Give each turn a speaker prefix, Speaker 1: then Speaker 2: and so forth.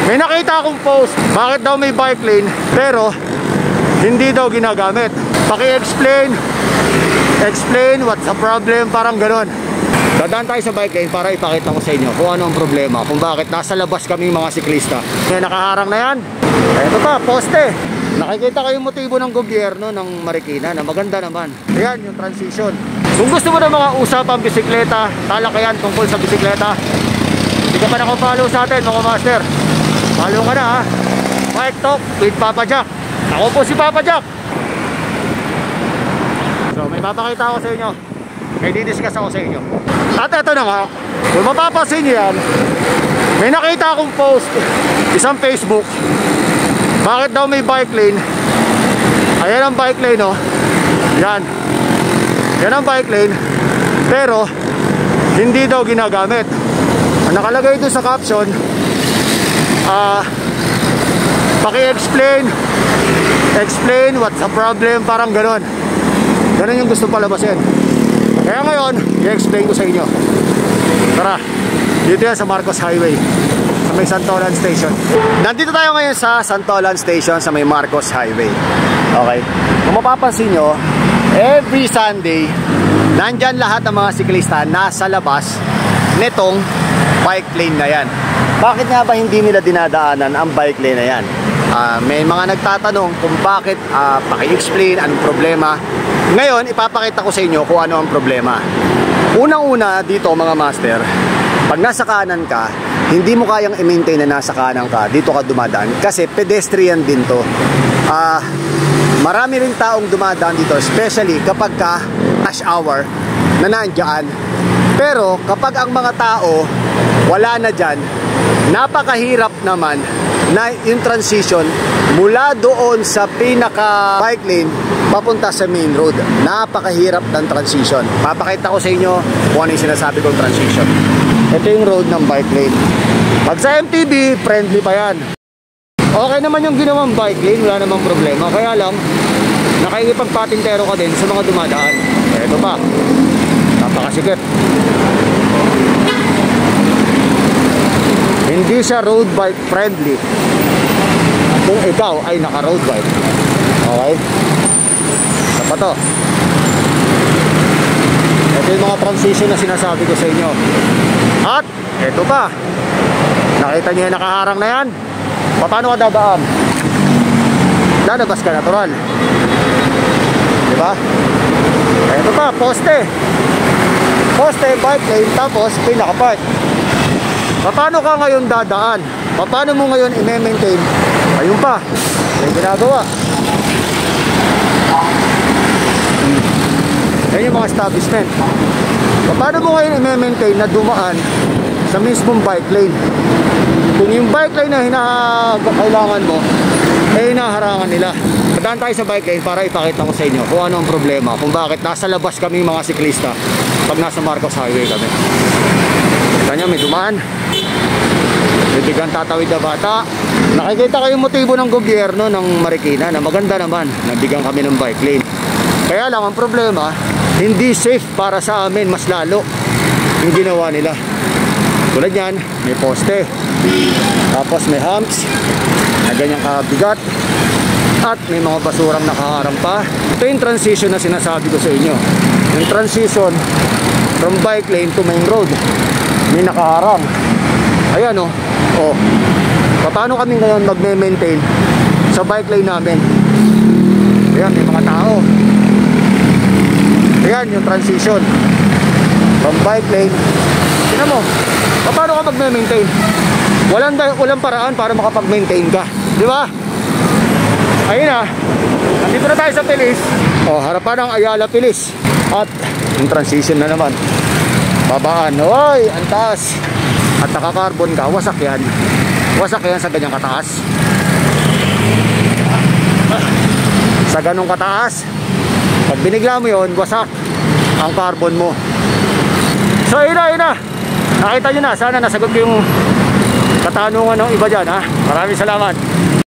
Speaker 1: May nakita akong post, bakit daw may bike lane pero hindi daw ginagamit. Paki-explain what's the problem, parang ganon. Dadaan tayo sa bike lane para ipakita ko sa inyo kung ano ang problema, kung bakit nasa labas kami mga siklista. May nakaharang na yan. Ito pa, poste. Nakikita ko yung motibo ng gobyerno ng Marikina na maganda naman. Ayan yung transition. Kung gusto mo ng mga usapang bisikleta, talakayan tungkol sa bisikleta, hindi ka pa nakapalo sa atin mga master, follow ka na ha. Bike Talk with Papa Jack. Ako po si Papa Jack. So may papakita ako sa inyo, may didiscuss ako sa inyo. At eto na nga, kung mapapansin nyo yan, may nakita akong post, isang Facebook, bakit daw may bike lane. Ayan ang bike lane oh. Yan ang bike lane pero hindi daw ginagamit. Ang nakalagay doon sa caption, paki-explain what's the problem, parang ganon. Ganon yung gusto palabasin. Kaya ngayon, i-explain ko sa inyo. Tara, dito yan sa Marcos Highway, sa may Santolan Station. Nandito tayo ngayon sa Santolan Station sa may Marcos Highway. Okay, kung mapapansin nyo, every Sunday nandyan lahat ng mga siklista nasa labas nitong bike lane na yan. Bakit nga ba hindi nila dinadaanan ang bike lane na yan? May mga nagtatanong kung bakit, paki-explain anong problema. Ngayon, ipapakita ko sa inyo kung ano ang problema. Unang-una dito mga master, pag nasa kanan ka, hindi mo kayang i-maintain na nasa kanan ka, dito ka dumadaan kasi pedestrian din to. Marami rin taong dumadaan dito, especially kapag ka rush hour na nandyan. Pero kapag ang mga tao wala na dyan, napakahirap naman na yung transition mula doon sa pinaka bike lane papunta sa main road. Napakahirap ng transition. Papakita ko sa inyo kung ano yung sinasabi kong transition. Ito yung road ng bike lane. Pag sa MTB, friendly pa yan. Okay naman yung ginawang bike lane, wala namang problema. Kaya lang, nakikipagpatintero ka din sa mga dumadaan. Ito pa, napakasikip. Hindi siya road bike friendly kung ikaw ay naka road bike. Okay? Isa pa to. Ito yung mga transition na sinasabi ko sa inyo. At ito pa, nakita nyo yung nakaharang na yan. Paano ka dadaan? Lalabas ka natural, diba? Ito pa, poste, bike lane, tapos pinaka-park. Paano ka ngayon dadaan? Paano mo ngayon i-maintain? Ayun pa, may ginagawa. Yan yung mga establishment. Paano mo ngayon i-maintain na dumaan sa mismong bike lane? Kung yung bike lane na kailangan mo, eh hinaharangan nila. Dadaan tayo sa bike lane para ipakita ko sa inyo kung ano ang problema, kung bakit nasa labas kami mga siklista pag nasa Marcos Highway kami. Kanya may dumaan, may bigang tatawid na bata. Nakikita ko yung motibo ng gobyerno ng Marikina na maganda naman, nabigyan kami ng bike lane. Kaya lang ang problema, hindi safe para sa amin, mas lalo yung ginawa nila. Tulad yan, may poste, tapos may humps na ganyang kabigat, at may mga basurang nakaharang pa. Ito yung transition na sinasabi ko sa inyo, yung transition from bike lane to main road. May nakaharang. Ayan oh. Paano kami ngayon magme-maintain sa bike lane namin? Ayan, may mga tao. Ayan yung transition from bike lane. Tingnan mo, paano ka magme-maintain? Walang paraan para makapag-maintain ka, di ba? Ayun na, nandito na tayo sa Pilis. Harapan ng Ayala Pilis. At yung transition na naman, babaan. Oy, ang taas. At nakakarbon ka, wasak yan. Wasak yan sa ganyang kataas. Sa ganong kataas, pag binigla mo yun, wasak ang carbon mo. So ayun na. Nakita nyo na, sana nasagot ko yung katanungan ng iba dyan ha. Maraming salamat.